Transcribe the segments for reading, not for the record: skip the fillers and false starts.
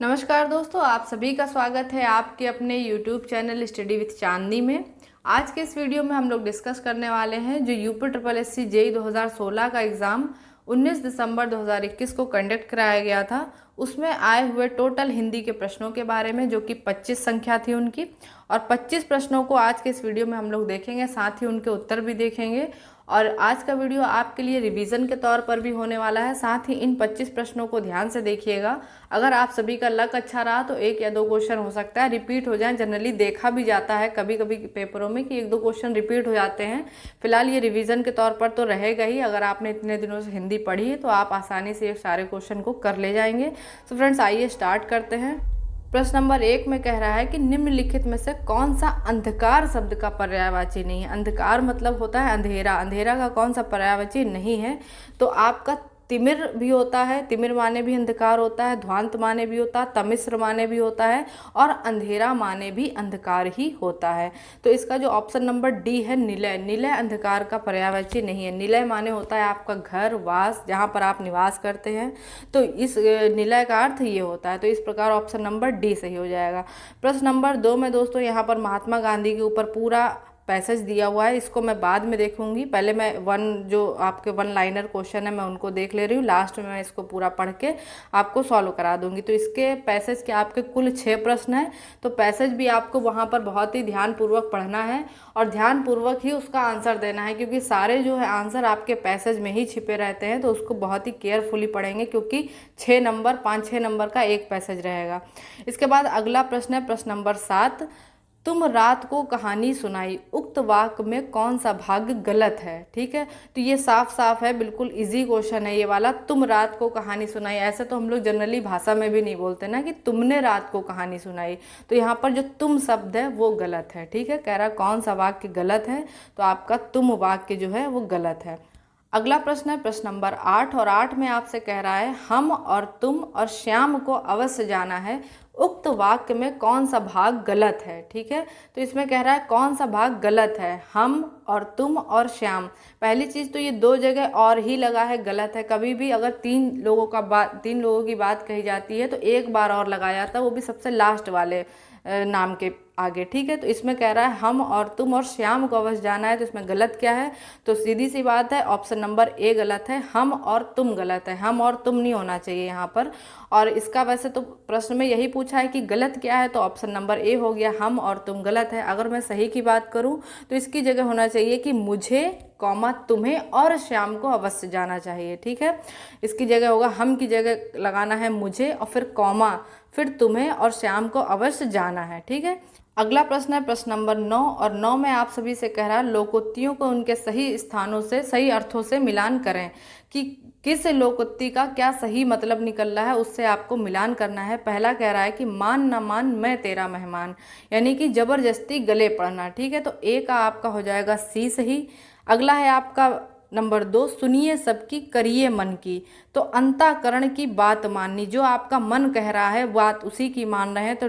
नमस्कार दोस्तों, आप सभी का स्वागत है आपके अपने YouTube चैनल स्टडी विथ चांदनी में। आज के इस वीडियो में हम लोग डिस्कस करने वाले हैं जो UP triple S C JE 2016 का एग्ज़ाम 19 दिसंबर 2021 को कंडक्ट कराया गया था। उसमें आए हुए टोटल हिंदी के प्रश्नों के बारे में, जो कि 25 संख्या थी उनकी, और 25 प्रश्नों को आज के इस वीडियो में हम लोग देखेंगे, साथ ही उनके उत्तर भी देखेंगे। और आज का वीडियो आपके लिए रिवीजन के तौर पर भी होने वाला है। साथ ही इन 25 प्रश्नों को ध्यान से देखिएगा। अगर आप सभी का लक अच्छा रहा तो एक या दो क्वेश्चन हो सकता है रिपीट हो जाए। जनरली देखा भी जाता है कभी कभी पेपरों में कि एक दो क्वेश्चन रिपीट हो जाते हैं। फिलहाल ये रिवीजन के तौर पर तो रहेगा ही। अगर आपने इतने दिनों से हिंदी पढ़ी है तो आप आसानी से ये सारे क्वेश्चन को कर ले जाएंगे। तो फ्रेंड्स, आइए स्टार्ट करते हैं। प्रश्न नंबर 1 में कह रहा है कि निम्नलिखित में से कौन सा अंधकार शब्द का पर्यायवाची नहीं है। अंधकार मतलब होता है अंधेरा। अंधेरा का कौन सा पर्यायवाची नहीं है? तो आपका तिमिर भी होता है, तिमिर माने भी अंधकार होता है, ध्वांत माने भी होता है, तमिश्र माने भी होता है, और अंधेरा माने भी अंधकार ही होता है। तो इसका जो ऑप्शन नंबर डी है निलय, निलय अंधकार का पर्यायवाची नहीं है। निलय माने होता है आपका घर, वास, जहाँ पर आप निवास करते हैं। तो इस निलय का अर्थ ये होता है। तो इस प्रकार ऑप्शन नंबर डी सही हो जाएगा। प्रश्न नंबर 2 में दोस्तों यहाँ पर महात्मा गांधी के ऊपर पूरा पैसेज दिया हुआ है। इसको मैं बाद में देखूंगी, पहले मैं जो आपके वन लाइनर क्वेश्चन है मैं उनको देख ले रही हूँ। लास्ट में मैं इसको पूरा पढ़ के आपको सॉल्व करा दूंगी। तो इसके पैसेज के आपके कुल 6 प्रश्न हैं। तो पैसेज भी आपको वहाँ पर बहुत ही ध्यानपूर्वक पढ़ना है और ध्यानपूर्वक ही उसका आंसर देना है, क्योंकि सारे जो है आंसर आपके पैसेज में ही छिपे रहते हैं। तो उसको बहुत ही केयरफुली पढ़ेंगे, क्योंकि 6 नंबर 5-6 नंबर का एक पैसेज रहेगा। इसके बाद अगला प्रश्न है प्रश्न नंबर 7। तुम रात को कहानी सुनाई, उक्त वाक्य में कौन सा भाग गलत है? ठीक है, तो ये साफ साफ है, बिल्कुल इजी क्वेश्चन है ये वाला। तुम रात को कहानी सुनाई, ऐसे तो हम लोग जनरली भाषा में भी नहीं बोलते ना कि तुमने रात को कहानी सुनाई। तो यहाँ पर जो तुम शब्द है वो गलत है। ठीक है, कह रहा कौन सा वाक्य गलत है, तो आपका तुम वाक्य जो है वो गलत है। अगला प्रश्न है प्रश्न नंबर 8, और 8 में आपसे कह रहा है हम और तुम और श्याम को अवश्य जाना है, उक्त वाक्य में कौन सा भाग गलत है? ठीक है, तो इसमें कह रहा है कौन सा भाग गलत है। हम और तुम और श्याम, पहली चीज़ तो ये 2 जगह और ही लगा है, गलत है। कभी भी अगर 3 लोगों की बात कही जाती है तो एक बार और लगाया जाता है, वो भी सबसे लास्ट वाले नाम के आगे। ठीक है, तो इसमें कह रहा है हम और तुम और श्याम को अवश्य जाना है। तो इसमें गलत क्या है? तो सीधी सी बात है, ऑप्शन नंबर ए गलत है, हम और तुम गलत है। हम और तुम नहीं होना चाहिए यहाँ पर। और इसका वैसे तो प्रश्न में यही पूछा है कि गलत क्या है, तो ऑप्शन नंबर ए हो गया, हम और तुम गलत है। अगर मैं सही की बात करूँ तो इसकी जगह होना चाहिए कि मुझे, कॉमा, तुम्हें और श्याम को अवश्य जाना चाहिए। ठीक है, इसकी जगह होगा, हम की जगह लगाना है मुझे और फिर कॉमा, फिर तुम्हें और श्याम को अवश्य जाना है। ठीक है, अगला प्रश्न है प्रश्न नंबर 9, और 9 में आप सभी से कह रहा है लोकोक्तियों को उनके सही स्थानों से, सही अर्थों से मिलान करें कि किस लोकोक्ति का क्या सही मतलब निकल रहा है, उससे आपको मिलान करना है। पहला कह रहा है कि मान न मान मैं तेरा मेहमान, यानी कि जबरदस्ती गले पड़ना। ठीक है, तो ए का आपका हो जाएगा सी सही। अगला है आपका नंबर 2, सुनिए सबकी करिए मन की, तो अंतःकरण की बात माननी, जो आपका मन कह रहा है बात उसी की मान रहे हैं। तो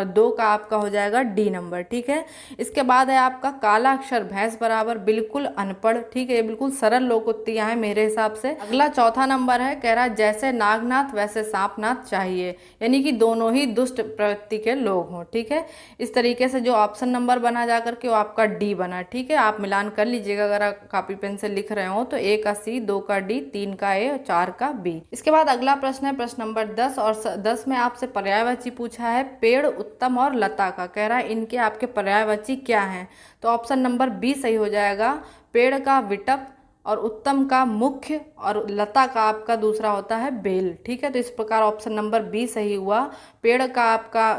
2 का आपका हो जाएगा डी नंबर। ठीक है, इसके बाद है आपका काला अक्षर भैंस बराबर बिल्कुल अनपढ़। ठीक है, ये बिल्कुल सरल लोकोक्तियां हैं मेरे हिसाब से। अगला चौथा नंबर है, कह रहा है जैसे नागनाथ वैसे सांपनाथ चाहिए, यानी कि दोनों ही दुष्ट प्रवृत्ति के लोग हों। ठीक है, इस तरीके से जो ऑप्शन नंबर बना जाकर के वो आपका डी बना। ठीक है, आप मिलान कर लीजिएगा अगर आप कॉपी पेन से लिख रहे हो तो। ए का सी, 2 का डी, 3 का ए और 4 का बी। इसके बाद अगला प्रश्न है प्रश्न नंबर 10, और 10 में आपसे पर्यायवाची पूछा है पेड़, उत्तम और लता का। कह रहा है इनके आपके पर्यायवाची क्या हैं? तो ऑप्शन नंबर बी सही हो जाएगा, पेड़ का विटप और उत्तम का मुख्य और लता का आपका दूसरा होता है बेल। ठीक है, तो इस प्रकार ऑप्शन नंबर बी सही हुआ। पेड़ का आपका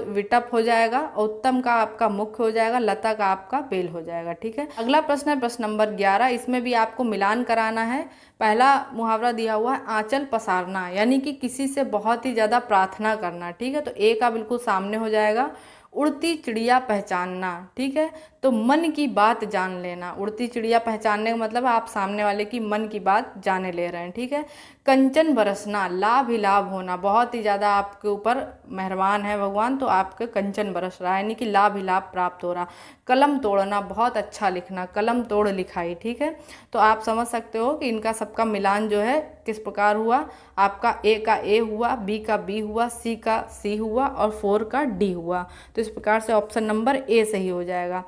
विटप हो जाएगा, उत्तम का आपका मुख्य हो जाएगा, लता का आपका बेल हो जाएगा। ठीक है, अगला प्रश्न है प्रश्न नंबर 11। इसमें भी आपको मिलान कराना है। पहला मुहावरा दिया हुआ है आंचल पसारना, यानी कि किसी से बहुत ही ज़्यादा प्रार्थना करना। ठीक है, तो ए का बिल्कुल सामने हो जाएगा, उड़ती चिड़िया पहचानना। ठीक है, तो मन की बात जान लेना, उड़ती चिड़िया पहचानने का मतलब आप सामने वाले की मन की बात जाने ले रहे हैं, ठीक है। कंचन बरसना, लाभ ही लाभ होना, बहुत ही ज़्यादा आपके ऊपर मेहरबान है भगवान, तो आपके कंचन बरस रहा है, यानी कि लाभ ही लाभ प्राप्त हो रहा। कलम तोड़ना, बहुत अच्छा लिखना, कलम तोड़ लिखाई, ठीक है। तो आप समझ सकते हो कि इनका सबका मिलान जो है किस प्रकार हुआ। आपका ए का ए हुआ, बी का बी हुआ, सी का सी हुआ और 4 का डी हुआ। तो इस प्रकार से ऑप्शन नंबर ए सही हो जाएगा।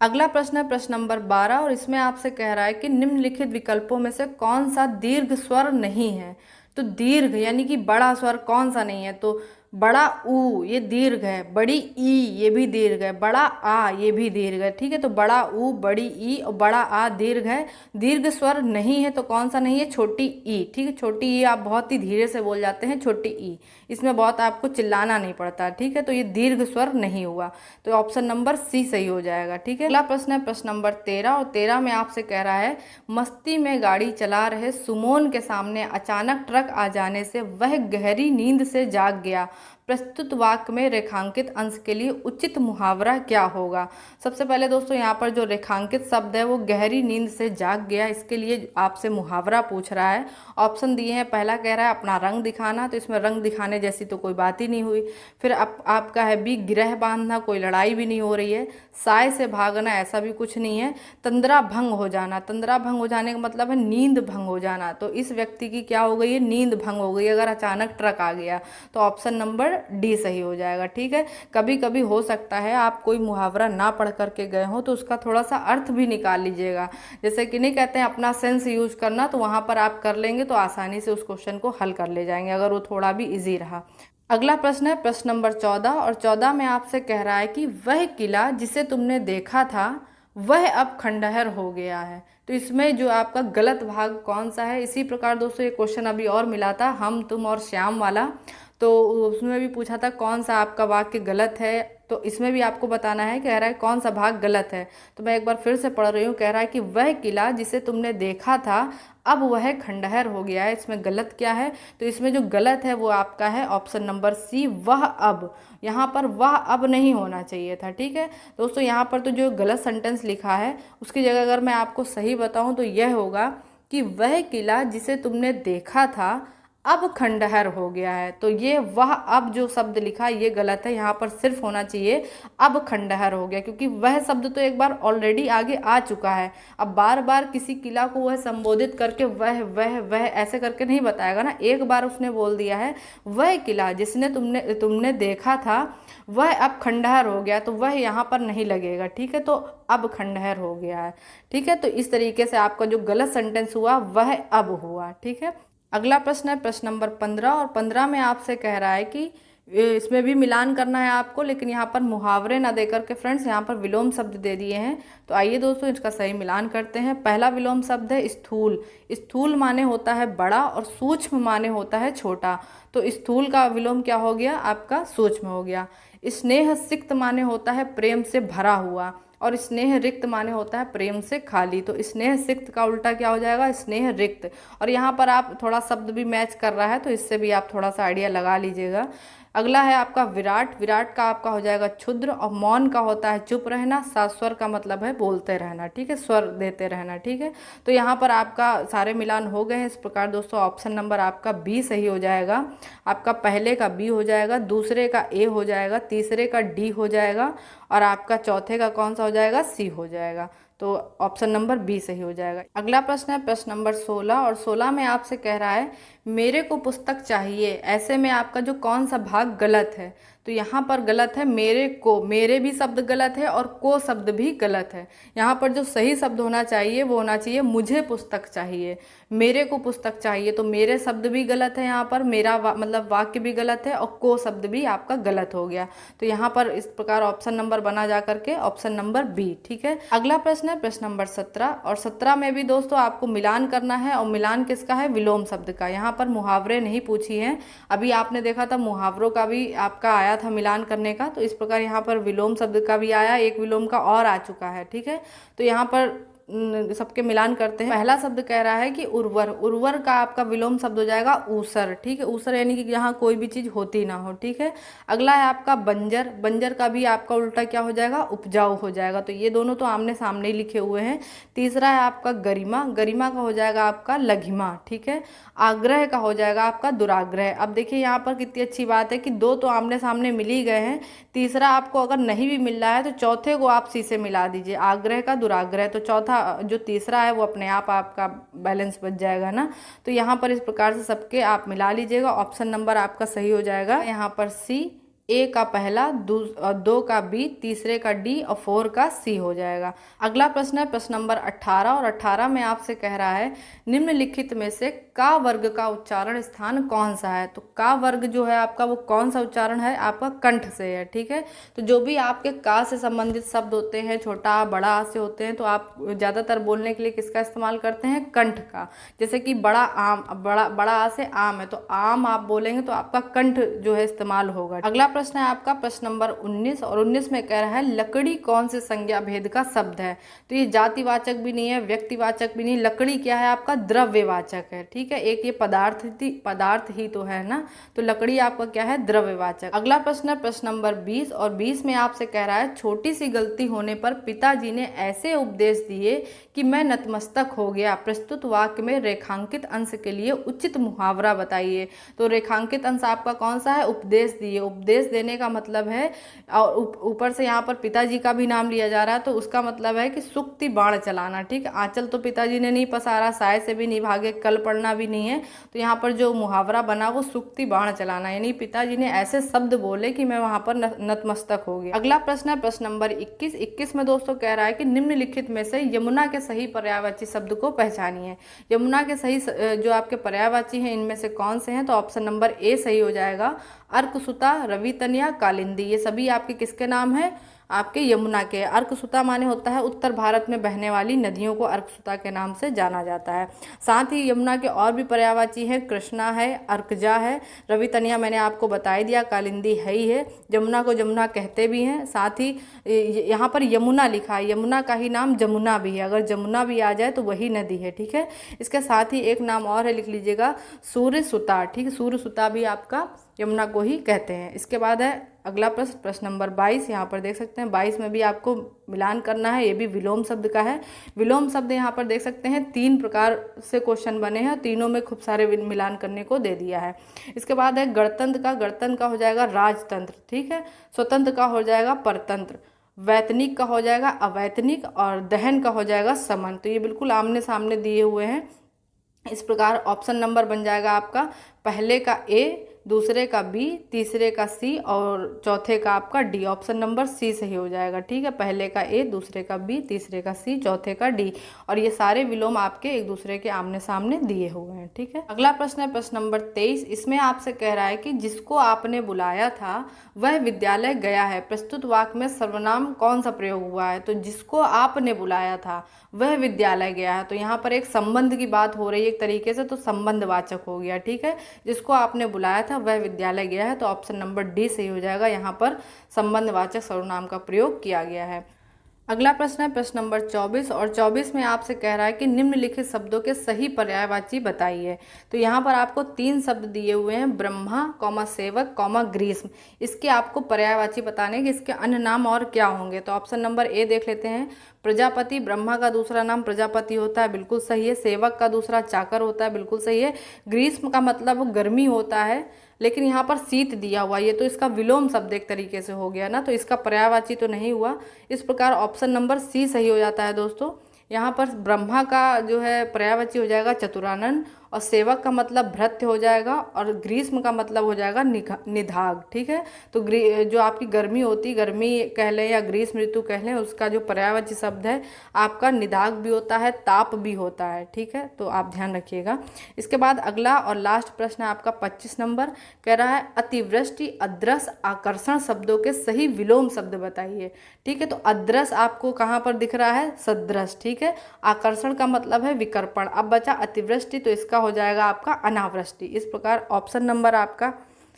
अगला प्रश्न है प्रश्न नंबर 12 और इसमें आपसे कह रहा है कि निम्नलिखित विकल्पों में से कौन सा दीर्घ स्वर नहीं है। तो दीर्घ यानी कि बड़ा स्वर कौन सा नहीं है, तो बड़ा ऊ ये दीर्घ है, बड़ी ई ये भी दीर्घ है, बड़ा आ ये भी दीर्घ है, ठीक है। तो बड़ा ऊ, बड़ी ई और बड़ा आ दीर्घ है। दीर्घ स्वर नहीं है तो कौन सा नहीं है, छोटी ई, ठीक है। छोटी ई आप बहुत ही धीरे से बोल जाते हैं, छोटी ई, इसमें बहुत आपको चिल्लाना नहीं पड़ता, ठीक है। तो ये दीर्घ स्वर नहीं हुआ, तो ऑप्शन नंबर सी सही हो जाएगा, ठीक है। अगला प्रश्न है प्रश्न नंबर 13 और 13 में आपसे कह रहा है मस्ती में गाड़ी चला रहे सुमोन के सामने अचानक ट्रक आ जाने से वह गहरी नींद से जाग गया। प्रस्तुत वाक्य में रेखांकित अंश के लिए उचित मुहावरा क्या होगा। सबसे पहले दोस्तों यहाँ पर जो रेखांकित शब्द है वो गहरी नींद से जाग गया, इसके लिए आपसे मुहावरा पूछ रहा है। ऑप्शन दिए हैं, पहला कह रहा है अपना रंग दिखाना, तो इसमें रंग दिखाने जैसी तो कोई बात ही नहीं हुई। फिर आपका है बी गिरह बांधना, कोई लड़ाई भी नहीं हो रही है। साय से भागना, ऐसा भी कुछ नहीं है। तंद्रा भंग हो जाना, तंद्रा भंग हो जाने का मतलब है नींद भंग हो जाना, तो इस व्यक्ति की क्या हो गई है, नींद भंग हो गई अगर अचानक ट्रक आ गया। तो ऑप्शन नंबर डी सही हो जाएगा, ठीक है। कभी कभी हो सकता है आप कोई मुहावरा ना पढ़ करके गए हो तो उसका थोड़ा सा अर्थ भी निकाल लीजिएगा। जैसे कि नहीं कहते हैं अपना सेंस यूज करना, तो वहां पर आप कर लेंगे तो आसानी से उस क्वेश्चन को हल कर ले जाएंगे अगर वो थोड़ा भी इजी रहा। अगला प्रश्न है प्रश्न नंबर 14 और 14 में आपसे कह रहा है कि वह किला जिसे तुमने देखा था वह अब खंडहर हो गया है। तो इसमें जो आपका गलत भाग कौन सा है। इसी प्रकार दोस्तों ये क्वेश्चन अभी और मिला था, हम तुम और श्याम वाला, तो उसमें भी पूछा था कौन सा आपका वाक्य गलत है। तो इसमें भी आपको बताना है, कह रहा है कौन सा भाग गलत है। तो मैं एक बार फिर से पढ़ रही हूँ, कह रहा है कि वह किला जिसे तुमने देखा था अब वह खंडहर हो गया है। इसमें गलत क्या है, तो इसमें जो गलत है वो आपका है ऑप्शन नंबर सी, वह अब। यहाँ पर वह अब नहीं होना चाहिए था, ठीक है दोस्तों। यहाँ पर तो जो गलत सेंटेंस लिखा है उसकी जगह अगर मैं आपको सही बताऊँ तो यह होगा कि वह किला जिसे तुमने देखा था अब खंडहर हो गया है। तो ये वह अब जो शब्द लिखा ये गलत है, यहाँ पर सिर्फ होना चाहिए अब खंडहर हो गया, क्योंकि वह शब्द तो एक बार ऑलरेडी आगे आ चुका है। अब बार बार किसी किला को वह संबोधित करके वह ऐसे करके नहीं बताएगा ना। एक बार उसने बोल दिया है वह किला जिसने तुमने देखा था वह अब खंडहर हो गया, तो वह यहाँ पर नहीं लगेगा, ठीक है। तो अब खंडहर हो गया है, ठीक है। तो इस तरीके से आपका जो गलत सेंटेंस हुआ वह अब हुआ, ठीक है। अगला प्रश्न है प्रश्न नंबर 15 और 15 में आपसे कह रहा है कि इसमें भी मिलान करना है आपको, लेकिन यहाँ पर मुहावरे ना देकर के फ्रेंड्स यहाँ पर विलोम शब्द दे दिए हैं। तो आइए दोस्तों इसका सही मिलान करते हैं। पहला विलोम शब्द है स्थूल। स्थूल माने होता है बड़ा और सूक्ष्म माने होता है छोटा। तो स्थूल का विलोम क्या हो गया आपका, सूक्ष्म हो गया। स्नेह सिक्त माने होता है प्रेम से भरा हुआ और स्नेह रिक्त माने होता है प्रेम से खाली। तो स्नेह सिक्त का उल्टा क्या हो जाएगा, स्नेह रिक्त। और यहाँ पर आप थोड़ा शब्द भी मैच कर रहा है तो इससे भी आप थोड़ा सा आइडिया लगा लीजिएगा। अगला है आपका विराट। विराट का आपका हो जाएगा क्षुद्र और मौन का होता है चुप रहना। सास्वर का मतलब है बोलते रहना, ठीक है, स्वर देते रहना, ठीक है। तो यहाँ पर आपका सारे मिलान हो गए हैं। इस प्रकार दोस्तों ऑप्शन नंबर आपका बी सही हो जाएगा। आपका पहले का बी हो जाएगा, दूसरे का ए हो जाएगा, तीसरे का डी हो जाएगा और आपका चौथे का कौन सा हो जाएगा, सी हो जाएगा। तो ऑप्शन नंबर बी सही हो जाएगा। अगला प्रश्न है प्रश्न नंबर 16 और 16 में आपसे कह रहा है मेरे को पुस्तक चाहिए। ऐसे में आपका जो कौन सा भाग गलत है, तो यहाँ पर गलत है मेरे को। मेरे भी शब्द गलत है और को शब्द भी गलत है। यहाँ पर जो सही शब्द होना चाहिए वो होना चाहिए मुझे पुस्तक चाहिए। मेरे को पुस्तक चाहिए, तो मेरे शब्द भी गलत है, यहाँ पर मेरा मतलब वाक्य भी गलत है और को शब्द भी आपका गलत हो गया। तो यहाँ पर इस प्रकार ऑप्शन नंबर बना जा करके ऑप्शन नंबर बी, ठीक है। अगला प्रश्न है प्रश्न नंबर 17 और 17 में भी दोस्तों आपको मिलान करना है और मिलान किसका है, विलोम शब्द का। यहाँ पर मुहावरे नहीं पूछी है। अभी आपने देखा था मुहावरों का भी आपका आया था मिलान करने का, तो इस प्रकार यहाँ पर विलोम शब्द का भी आया, एक विलोम का और आ चुका है, ठीक है। तो यहाँ पर सबके मिलान करते हैं। पहला शब्द कह रहा है कि उर्वर, उर्वर का आपका विलोम शब्द हो जाएगा ऊसर, ठीक है। ऊसर यानी कि जहाँ कोई भी चीज़ होती ना हो, ठीक है। अगला है आपका बंजर, बंजर का भी आपका उल्टा क्या हो जाएगा, उपजाऊ हो जाएगा। तो ये दोनों तो आमने सामने ही लिखे हुए हैं। तीसरा है आपका गरिमा, गरिमा का हो जाएगा आपका लघिमा, ठीक है। आग्रह का हो जाएगा आपका दुराग्रह। अब देखिए यहाँ पर कितनी अच्छी बात है कि दो तो आमने सामने मिल ही गए हैं, तीसरा आपको अगर नहीं भी मिल रहा है तो चौथे को आप सी से मिला दीजिए, आग्रह का दुराग्रह, तो चौथा जो तीसरा है वो अपने आप आपका बैलेंस बच जाएगा ना। तो यहाँ पर इस प्रकार से सबके आप मिला लीजिएगा। ऑप्शन नंबर आपका सही हो जाएगा यहाँ पर सी। ए का पहला, दो का बी, तीसरे का डी और 4 का सी हो जाएगा। अगला प्रश्न है प्रश्न नंबर 18, और 18 में आपसे कह रहा है निम्नलिखित में से का वर्ग का उच्चारण स्थान कौन सा है। तो का वर्ग जो है आपका वो कौन सा उच्चारण है, आपका कंठ से है, ठीक है। तो जो भी आपके का से संबंधित शब्द होते हैं, छोटा आ बड़ा आ से होते हैं, तो आप ज़्यादातर बोलने के लिए किसका इस्तेमाल करते हैं, कंठ का। जैसे कि बड़ा आम, बड़ा आ से आम है, तो आम आप बोलेंगे तो आपका कंठ जो है इस्तेमाल होगा। अगला प्रश्न है आपका प्रश्न नंबर 19, और 19 में कह रहा है लकड़ी कौन से संज्ञा भेद का शब्द है। तो ये जातिवाचक भी नहीं है, व्यक्तिवाचक भी नहीं, लकड़ी क्या है आपका द्रव्यवाचक है, ठीक है। एक ये पदार्थ ही तो है ना, तो लकड़ी आपका क्या है, द्रव्यवाचक। अगला प्रश्न है प्रश्न नंबर 20, और 20 में आपसे कह रहा है छोटी सी गलती होने पर पिताजी ने ऐसे उपदेश दिए कि मैं नतमस्तक हो गया। प्रस्तुत वाक्य में रेखांकित अंश के लिए उचित मुहावरा बताइए। तो रेखांकित अंश आपका कौन सा है, उपदेश दिए। उपदेश देने का मतलब है, और ऊपर से यहाँ पर पिताजी का भी नाम लिया जा रहा है, तो उसका मतलब है कि सुक्ति बाण चलाना, ठीक है। आंचल तो पिताजी ने नहीं पसारा, साय से भी नहीं भागे, कल पढ़ना भी नहीं है, तो यहाँ पर जो मुहावरा बना वो सुक्ति बाण चलाना, यानी पिताजी ने ऐसे शब्द बोले कि मैं वहां पर नतमस्तक हो गया। अगला प्रश्न है प्रश्न नंबर 21। 21 में दोस्तों कह रहा है कि निम्नलिखित में से यमुना के सही पर्यायवाची शब्द को पहचानिए। यमुना के सही जो आपके पर्यायवाची हैं इनमें से कौन से हैं, तो ऑप्शन नंबर ए सही हो जाएगा। अर्कसुता, रवितनिया, कालिंदी, ये सभी आपके किसके नाम हैं, आपके यमुना के। अर्कसुता माने होता है उत्तर भारत में बहने वाली नदियों को अर्कसुता के नाम से जाना जाता है। साथ ही यमुना के और भी पर्यायवाची हैं, कृष्णा है, अर्कजा है, रवितनिया मैंने आपको बता ही दिया, कालिंदी है ही है, जमुना को जमुना कहते भी हैं। साथ ही यहाँ पर यमुना लिखा है, यमुना का ही नाम जमुना भी है, अगर जमुना भी आ जाए तो वही नदी है, ठीक है। इसके साथ ही एक नाम और है, लिख लीजिएगा, सूर्यसुता, ठीक है। सूर्यसुता भी आपका यमुना को ही कहते हैं। इसके बाद है अगला प्रश्न, प्रश्न नंबर 22। यहाँ पर देख सकते हैं 22 में भी आपको मिलान करना है, ये भी विलोम शब्द का है। विलोम शब्द यहाँ पर देख सकते हैं 3 प्रकार से क्वेश्चन बने हैं, तीनों में खूब सारे मिलान करने को दे दिया है। इसके बाद है गणतंत्र का, गणतंत्र का हो जाएगा राजतंत्र, ठीक है। स्वतंत्र का हो जाएगा परतंत्र, वैतनिक का हो जाएगा अवैतनिक, और दहन का हो जाएगा समन। तो ये बिल्कुल आमने सामने दिए हुए हैं। इस प्रकार ऑप्शन नंबर बन जाएगा आपका पहले का ए, दूसरे का बी, तीसरे का सी और चौथे का आपका डी। ऑप्शन नंबर सी सही हो जाएगा, ठीक है। पहले का ए, दूसरे का बी, तीसरे का सी, चौथे का डी, और ये सारे विलोम आपके एक दूसरे के आमने सामने दिए हुए हैं, ठीक है। अगला प्रश्न है प्रश्न नंबर 23। इसमें आपसे कह रहा है कि जिसको आपने बुलाया था वह विद्यालय गया है। प्रस्तुत वाक्य में सर्वनाम कौन सा प्रयोग हुआ है। तो जिसको आपने बुलाया था वह विद्यालय गया है, तो यहाँ पर एक संबंध की बात हो रही है एक तरीके से, तो संबंधवाचक हो गया, ठीक है। जिसको आपने बुलाया था वह विद्यालय गया है, तो ऑप्शन नंबर डी सही हो जाएगा। यहाँ पर संबंधवाचक सर्वनाम का प्रयोग किया गया है। अगला प्रश्न है प्रश्न नंबर 24, और 24 में आपसे कह रहा है कि निम्नलिखित शब्दों के सही पर्यायवाची बताइए। तो यहाँ पर आपको 3 शब्द दिए हुए हैं, ब्रह्मा, सेवक, ग्रीष्म। इसके आपको पर्यायवाची बताने कि इसके अन्य नाम और क्या होंगे। तो ऑप्शन नंबर ए देख लेते हैं, प्रजापति। ब्रह्मा का दूसरा नाम प्रजापति होता है, बिल्कुल सही है। सेवक का दूसरा चाकर होता है, बिल्कुल सही है। ग्रीष्म का मतलब गर्मी होता है, लेकिन यहाँ पर शीत दिया हुआ, ये तो इसका विलोम शब्द एक तरीके से हो गया ना, तो इसका पर्यायवाची तो नहीं हुआ। इस प्रकार ऑप्शन नंबर सी सही हो जाता है दोस्तों। यहाँ पर ब्रह्मा का जो है पर्यायवाची हो जाएगा चतुरानन, और सेवक का मतलब भृत्य हो जाएगा, और ग्रीष्म का मतलब हो जाएगा निधाग, ठीक है। तो जो आपकी गर्मी होती, गर्मी कह लें या ग्रीष्म ऋतु कह लें, उसका जो पर्यायवाची शब्द है आपका निधाग भी होता है, ताप भी होता है, ठीक है। तो आप ध्यान रखिएगा। इसके बाद अगला और लास्ट प्रश्न है आपका 25 नंबर, कह रहा है अतिवृष्टि, अदृश, आकर्षण शब्दों के सही विलोम शब्द बताइए, ठीक है। तो अदृश आपको कहाँ पर दिख रहा है, सदृश, ठीक है। आकर्षण का मतलब है विकर्पण। अब बचा अतिवृष्टि, तो इसका हो जाएगा आपका अनावृष्टि। इस प्रकार ऑप्शन नंबर आपका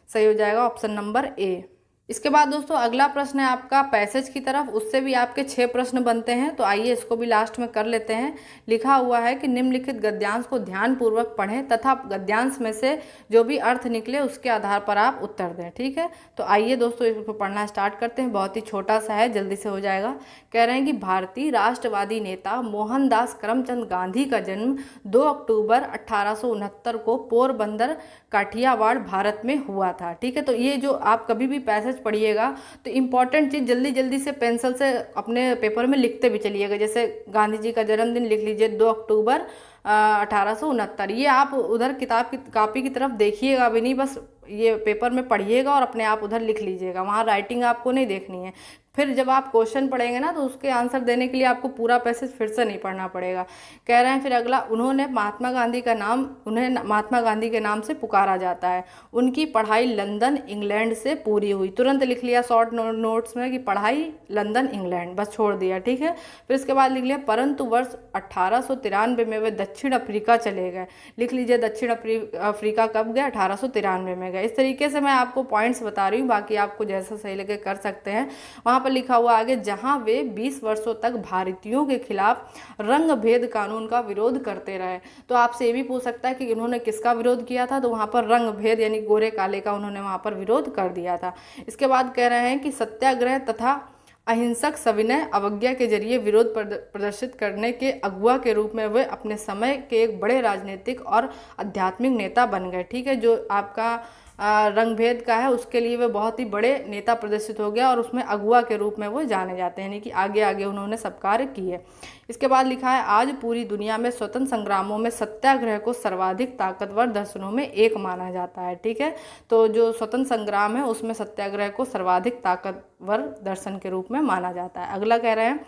सही हो जाएगा, ऑप्शन नंबर ए। इसके बाद दोस्तों अगला प्रश्न है आपका पैसेज की तरफ, उससे भी आपके 6 प्रश्न बनते हैं, तो आइए इसको भी लास्ट में कर लेते हैं। लिखा हुआ है कि निम्नलिखित गद्यांश को ध्यानपूर्वक पढ़ें तथा गद्यांश में से जो भी अर्थ निकले उसके आधार पर आप उत्तर दें। ठीक है, तो आइए दोस्तों इसको पढ़ना स्टार्ट करते हैं। बहुत ही छोटा सा है, जल्दी से हो जाएगा। कह रहे हैं कि भारतीय राष्ट्रवादी नेता मोहनदास करमचंद गांधी का जन्म 2 अक्टूबर 1869 को पोरबंदर काठियावाड़ भारत में हुआ था। ठीक है, तो ये जो आप कभी भी पैसेज पढ़िएगा तो इम्पॉर्टेंट चीज़ जल्दी जल्दी से पेंसिल से अपने पेपर में लिखते भी चलिएगा। जैसे गांधी जी का जन्मदिन लिख लीजिए 2 अक्टूबर 1869। ये आप उधर किताब की कॉपी की तरफ देखिएगा भी नहीं, बस ये पेपर में पढ़िएगा और अपने आप उधर लिख लीजिएगा, वहाँ राइटिंग आपको नहीं देखनी है। फिर जब आप क्वेश्चन पढ़ेंगे ना तो उसके आंसर देने के लिए आपको पूरा पैसेज फिर से नहीं पढ़ना पड़ेगा। कह रहे हैं फिर अगला, उन्हें महात्मा गांधी के नाम से पुकारा जाता है। उनकी पढ़ाई लंदन इंग्लैंड से पूरी हुई। तुरंत लिख लिया शॉर्ट नोट्स में कि पढ़ाई लंदन इंग्लैंड, बस छोड़ दिया। ठीक है, फिर इसके बाद लिख लिया परंतु वर्ष 1893 में वे दक्षिण अफ्रीका चले गए। लिख लीजिए दक्षिण अफ्रीका कब गए, 1893 में गए। इस तरीके से मैं आपको पॉइंट्स बता रही हूँ, बाकी आपको जैसा सही लगे कर सकते हैं। वहाँ पर लिखा हुआ आगे, जहां वे 20 वर्षों तक भारतीयों के खिलाफ रंग भेद कानून का विरोध करते रहे। तो आपसे ये भी पूछ सकता है कि उन्होंने किसका विरोध किया था, तो वहाँ पर रंग भेद यानी गोरे काले का उन्होंने वहाँ पर विरोध कर दिया था। इसके बाद कह रहे हैं कि सत्याग्रह तथा अहिंसक सविनय अवज्ञा के जरिए विरोध प्रदर्शित करने के अगुआ के रूप में वे अपने समय के एक बड़े राजनीतिक और आध्यात्मिक नेता बन गए। ठीक है, जो आपका रंग भेद का है उसके लिए वे बहुत ही बड़े नेता प्रदर्शित हो गया और उसमें अगुआ के रूप में वो जाने जाते हैं, यानी कि आगे आगे उन्होंने सब कार्य किए। इसके बाद लिखा है, आज पूरी दुनिया में स्वतंत्र संग्रामों में सत्याग्रह को सर्वाधिक ताकतवर दर्शनों में एक माना जाता है। ठीक है, तो जो स्वतंत्र संग्राम है उसमें सत्याग्रह को सर्वाधिक ताकतवर दर्शन के रूप में माना जाता है। अगला कह रहे हैं,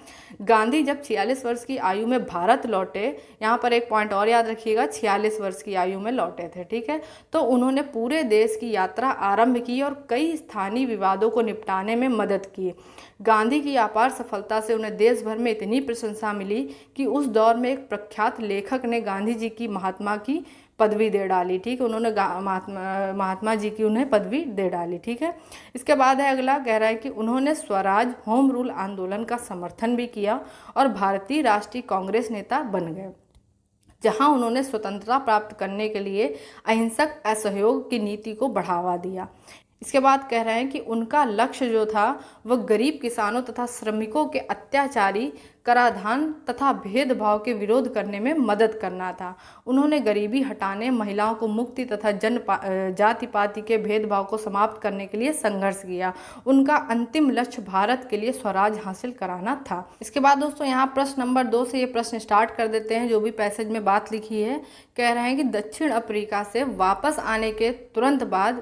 गांधी जब 46 वर्ष की आयु में भारत लौटे, यहाँ पर एक पॉइंट और याद रखिएगा, 46 वर्ष की आयु में लौटे थे। ठीक है, तो उन्होंने पूरे देश की यात्रा आरंभ की और कई स्थानीय विवादों को निपटाने में मदद की। गांधी की अपार सफलता से उन्हें देश भर में इतनी प्रशंसा मिली कि उस दौर में एक प्रख्यात लेखक ने गांधी जी की महात्मा की पदवी दे डाली। ठीक है, उन्होंने महात्मा जी की उन्हें पदवी दे डाली। ठीक है, इसके बाद है अगला, कह रहा है कि उन्होंने स्वराज होम रूल आंदोलन का समर्थन भी किया और भारतीय राष्ट्रीय कांग्रेस नेता बन गए, जहां उन्होंने स्वतंत्रता प्राप्त करने के लिए अहिंसक असहयोग की नीति को बढ़ावा दिया। इसके बाद कह रहे हैं कि उनका लक्ष्य जो था वह गरीब किसानों तथा श्रमिकों के अत्याचारी कराधान तथा भेदभाव के विरोध करने में मदद करना था। उन्होंने गरीबी हटाने, महिलाओं को मुक्ति तथा जाति पाति के भेदभाव को समाप्त करने के लिए संघर्ष किया। उनका अंतिम लक्ष्य भारत के लिए स्वराज हासिल कराना था। इसके बाद दोस्तों यहाँ प्रश्न नंबर 2 से ये प्रश्न स्टार्ट कर देते हैं, जो भी पैसेज में बात लिखी है। कह रहे हैं कि दक्षिण अफ्रीका से वापस आने के तुरंत बाद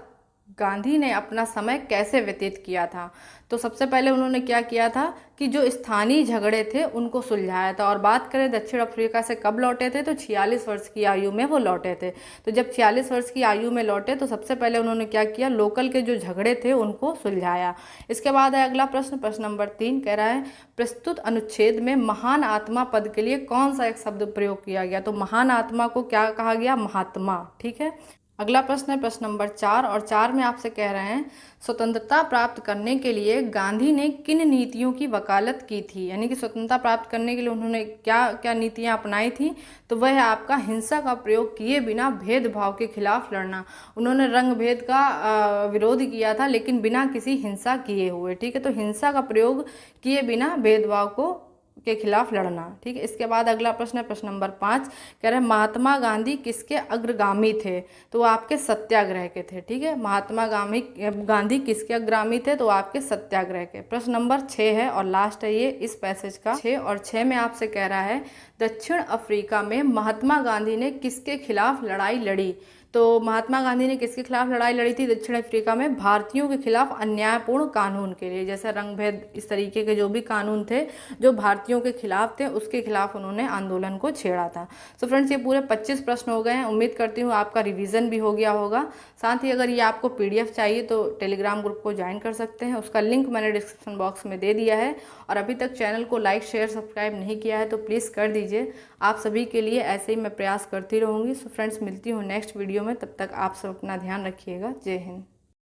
गांधी ने अपना समय कैसे व्यतीत किया था। तो सबसे पहले उन्होंने क्या किया था कि जो स्थानीय झगड़े थे उनको सुलझाया था। और बात करें दक्षिण अफ्रीका से कब लौटे थे, तो 46 वर्ष की आयु में वो लौटे थे। तो जब 46 वर्ष की आयु में लौटे तो सबसे पहले उन्होंने क्या किया, लोकल के जो झगड़े थे उनको सुलझाया। इसके बाद है अगला प्रश्न, प्रश्न नंबर 3 कह रहा है, प्रस्तुत अनुच्छेद में महान आत्मा पद के लिए कौन सा एक शब्द प्रयोग किया गया। तो महान आत्मा को क्या कहा गया, महात्मा। ठीक है, अगला प्रश्न है प्रश्न नंबर 4 और 4 में आपसे कह रहे हैं, स्वतंत्रता प्राप्त करने के लिए गांधी ने किन नीतियों की वकालत की थी। यानी कि स्वतंत्रता प्राप्त करने के लिए उन्होंने क्या क्या नीतियां अपनाई थी। तो वह है आपका हिंसा का प्रयोग किए बिना भेदभाव के खिलाफ लड़ना। उन्होंने रंग भेद का विरोध किया था लेकिन बिना किसी हिंसा किए हुए। ठीक है, तो हिंसा का प्रयोग किए बिना भेदभाव के खिलाफ लड़ना। ठीक है, इसके बाद अगला प्रश्न है प्रश्न नंबर 5 कह रहे हैं, महात्मा गांधी किसके अग्रगामी थे। तो वो आपके सत्याग्रह के थे। ठीक है, महात्मा गांधी किसके अग्रगामी थे, तो आपके सत्याग्रह के। प्रश्न नंबर 6 है और लास्ट है ये इस पैसेज का 6 और 6 में आपसे कह रहा है, दक्षिण अफ्रीका में महात्मा गांधी ने किसके खिलाफ लड़ाई लड़ी। तो महात्मा गांधी ने किसके खिलाफ लड़ाई लड़ी थी दक्षिण अफ्रीका में, भारतीयों के खिलाफ अन्यायपूर्ण कानून के लिए, जैसे रंग भेद इस तरीके के जो भी कानून थे जो भारतीयों के खिलाफ थे उसके खिलाफ उन्होंने आंदोलन को छेड़ा था। सो फ्रेंड्स, ये पूरे 25 प्रश्न हो गए हैं। उम्मीद करती हूँ आपका रिवीजन भी हो गया होगा। साथ ही अगर ये आपको PDF चाहिए तो टेलीग्राम ग्रुप को ज्वाइन कर सकते हैं, उसका लिंक मैंने डिस्क्रिप्शन बॉक्स में दे दिया है। और अभी तक चैनल को लाइक शेयर सब्सक्राइब नहीं किया है तो प्लीज़ कर दीजिए। आप सभी के लिए ऐसे ही मैं प्रयास करती रहूँगी। सो फ्रेंड्स, मिलती हूँ नेक्स्ट वीडियो में, तब तक आप सब अपना ध्यान रखिएगा। जय हिंद।